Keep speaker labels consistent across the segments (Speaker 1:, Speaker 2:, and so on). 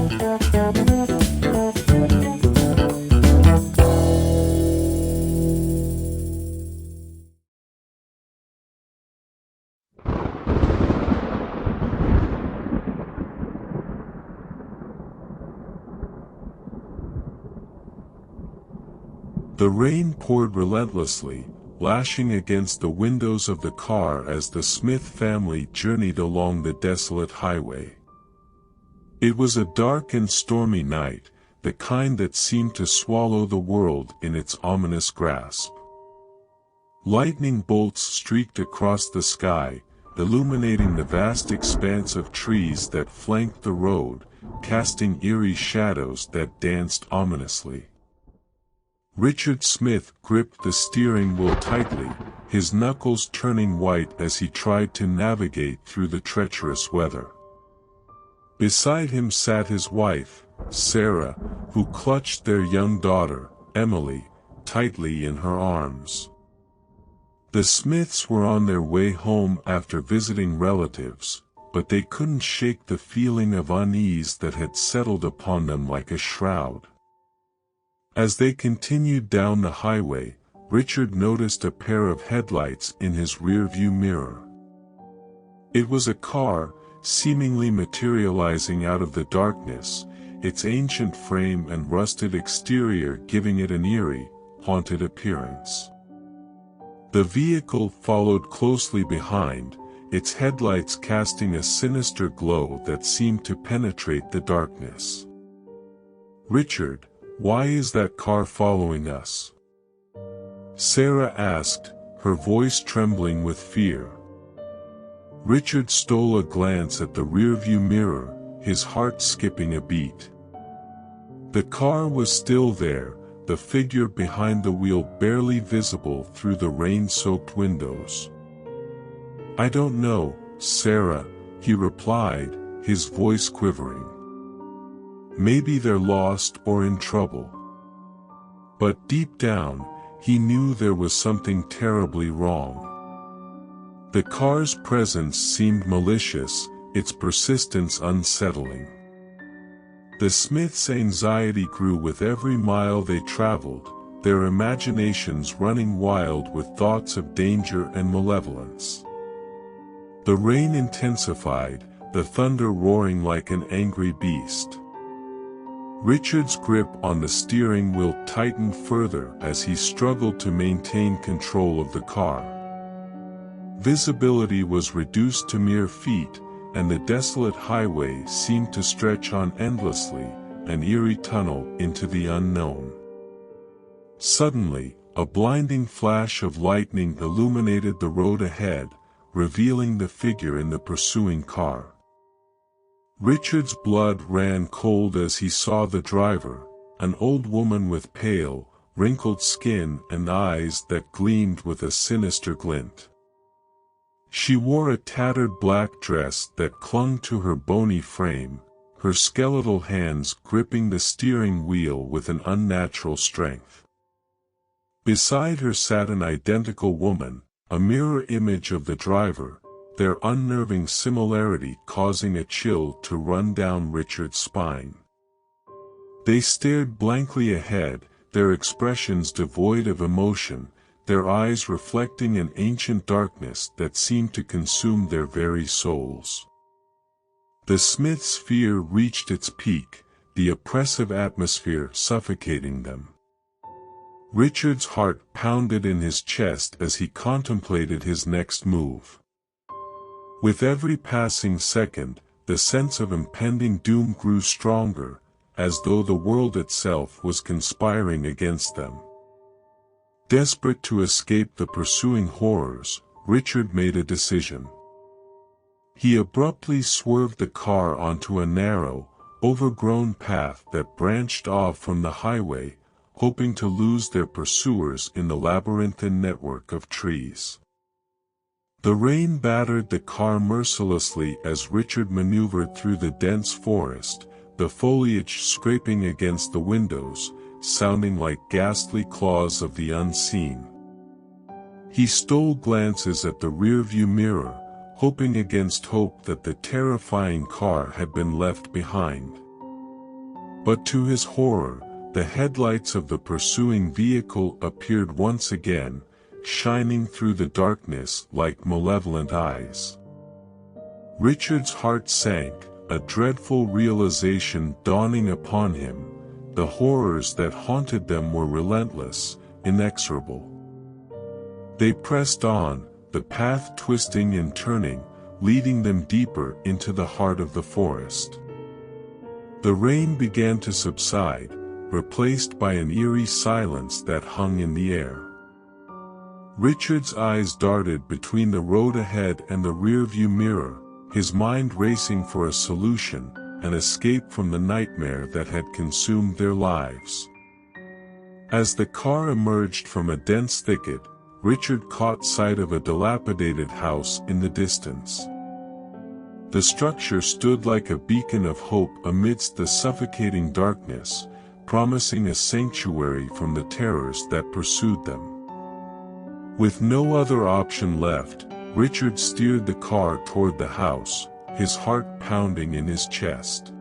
Speaker 1: The rain poured relentlessly, lashing against the windows of the car as the Smith family journeyed along the desolate highway. It was a dark and stormy night, the kind that seemed to swallow the world in its ominous grasp. Lightning bolts streaked across the sky, illuminating the vast expanse of trees that flanked the road, casting eerie shadows that danced ominously. Richard Smith gripped the steering wheel tightly, his knuckles turning white as he tried to navigate through the treacherous weather. Beside him sat his wife, Sarah, who clutched their young daughter, Emily, tightly in her arms. The Smiths were on their way home after visiting relatives, but they couldn't shake the feeling of unease that had settled upon them like a shroud. As they continued down the highway, Richard noticed a pair of headlights in his rearview mirror. It was a car, seemingly materializing out of the darkness, its ancient frame and rusted exterior giving it an eerie, haunted appearance. The vehicle followed closely behind, its headlights casting a sinister glow that seemed to penetrate the darkness. "Richard, why is that car following us?" Sarah asked, her voice trembling with fear. Richard stole a glance at the rearview mirror, his heart skipping a beat. The car was still there, the figure behind the wheel barely visible through the rain-soaked windows. "I don't know, Sarah," he replied, his voice quivering. Maybe they're lost or in trouble. But deep down, he knew there was something terribly wrong. The car's presence seemed malicious, its persistence unsettling. The Smiths' anxiety grew with every mile they traveled, their imaginations running wild with thoughts of danger and malevolence. The rain intensified, the thunder roaring like an angry beast. Richard's grip on the steering wheel tightened further as he struggled to maintain control of the car. Visibility was reduced to mere feet, and the desolate highway seemed to stretch on endlessly, an eerie tunnel into the unknown. Suddenly, a blinding flash of lightning illuminated the road ahead, revealing the figure in the pursuing car. Richard's blood ran cold as he saw the driver, an old woman with pale, wrinkled skin and eyes that gleamed with a sinister glint. She wore a tattered black dress that clung to her bony frame, her skeletal hands gripping the steering wheel with an unnatural strength. Beside her sat an identical woman, a mirror image of the driver, their unnerving similarity causing a chill to run down Richard's spine. They stared blankly ahead, their expressions devoid of emotion, their eyes reflecting an ancient darkness that seemed to consume their very souls. The Smiths' fear reached its peak, the oppressive atmosphere suffocating them. Richard's heart pounded in his chest as he contemplated his next move. With every passing second, the sense of impending doom grew stronger, as though the world itself was conspiring against them. Desperate to escape the pursuing horrors, Richard made a decision. He abruptly swerved the car onto a narrow, overgrown path that branched off from the highway, hoping to lose their pursuers in the labyrinthine network of trees. The rain battered the car mercilessly as Richard maneuvered through the dense forest, the foliage scraping against the windows, sounding like ghastly claws of the unseen. He stole glances at the rearview mirror, hoping against hope that the terrifying car had been left behind. But to his horror, the headlights of the pursuing vehicle appeared once again, shining through the darkness like malevolent eyes. Richard's heart sank, a dreadful realization dawning upon him. The horrors that haunted them were relentless, inexorable. They pressed on, the path twisting and turning, leading them deeper into the heart of the forest. The rain began to subside, replaced by an eerie silence that hung in the air. Richard's eyes darted between the road ahead and the rearview mirror, his mind racing for a solution, an escape from the nightmare that had consumed their lives. As the car emerged from a dense thicket, Richard caught sight of a dilapidated house in the distance. The structure stood like a beacon of hope amidst the suffocating darkness, promising a sanctuary from the terrors that pursued them. With no other option left, Richard steered the car toward the house, his heart pounding in his chest.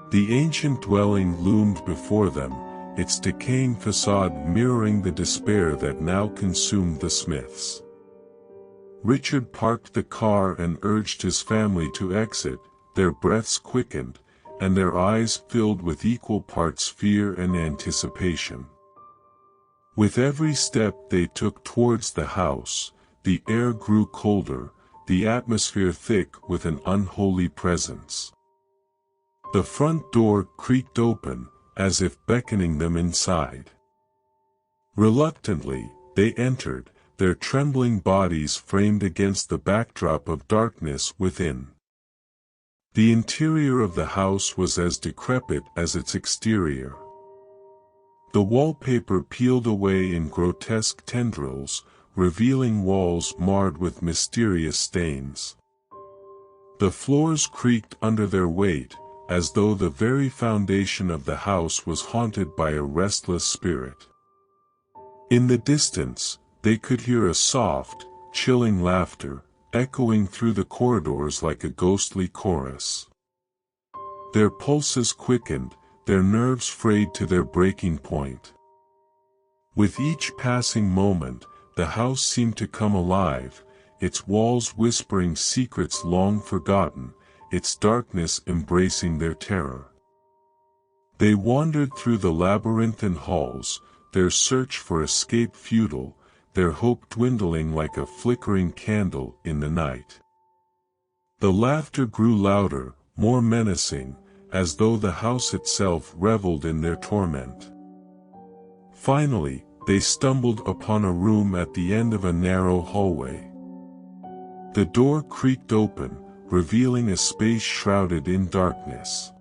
Speaker 1: The ancient dwelling loomed before them, its decaying facade mirroring the despair that now consumed the Smiths. Richard parked the car and urged his family to exit, their breaths quickened, and their eyes filled with equal parts fear and anticipation. With every step they took towards the house, the air grew colder, the atmosphere thick with an unholy presence. The front door creaked open, as if beckoning them inside. Reluctantly, they entered, their trembling bodies framed against the backdrop of darkness within. The interior of the house was as decrepit as its exterior. The wallpaper peeled away in grotesque tendrils, revealing walls marred with mysterious stains. The floors creaked under their weight, as though the very foundation of the house was haunted by a restless spirit. In the distance, they could hear a soft, chilling laughter, echoing through the corridors like a ghostly chorus. Their pulses quickened, their nerves frayed to their breaking point. With each passing moment, the house seemed to come alive, its walls whispering secrets long forgotten, its darkness embracing their terror. They wandered through the labyrinthine halls, their search for escape futile, their hope dwindling like a flickering candle in the night. The laughter grew louder, more menacing, as though the house itself reveled in their torment. Finally, they stumbled upon a room at the end of a narrow hallway. The door creaked open, revealing a space shrouded in darkness.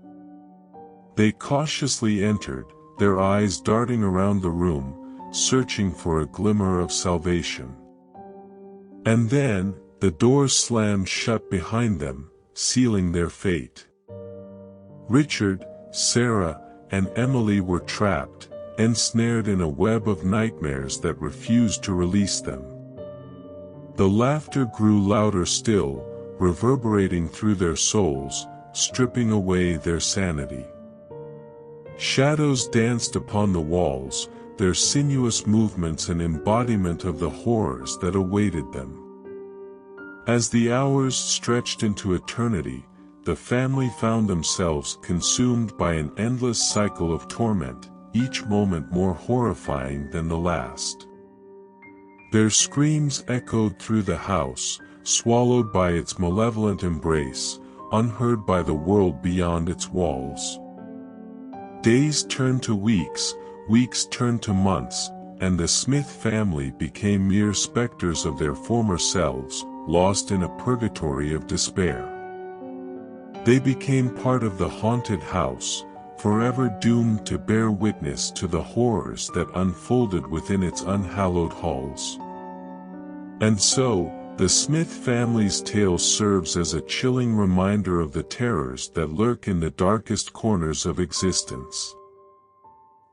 Speaker 1: They cautiously entered, their eyes darting around the room, searching for a glimmer of salvation. And then, the door slammed shut behind them, sealing their fate. Richard, Sarah, and Emily were trapped, ensnared in a web of nightmares that refused to release them. The laughter grew louder still, reverberating through their souls, stripping away their sanity. Shadows danced upon the walls, their sinuous movements an embodiment of the horrors that awaited them. As the hours stretched into eternity, the family found themselves consumed by an endless cycle of torment, each moment more horrifying than the last. Their screams echoed through the house, swallowed by its malevolent embrace, unheard by the world beyond its walls. Days turned to weeks, weeks turned to months, and the Smith family became mere specters of their former selves, lost in a purgatory of despair. They became part of the haunted house, forever doomed to bear witness to the horrors that unfolded within its unhallowed halls. And so, the Smith family's tale serves as a chilling reminder of the terrors that lurk in the darkest corners of existence.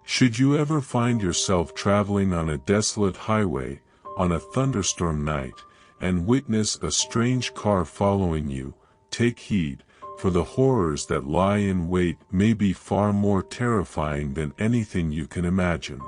Speaker 1: Should you ever find yourself traveling on a desolate highway, on a thunderstorm night, and witness a strange car following you, take heed, for the horrors that lie in wait may be far more terrifying than anything you can imagine.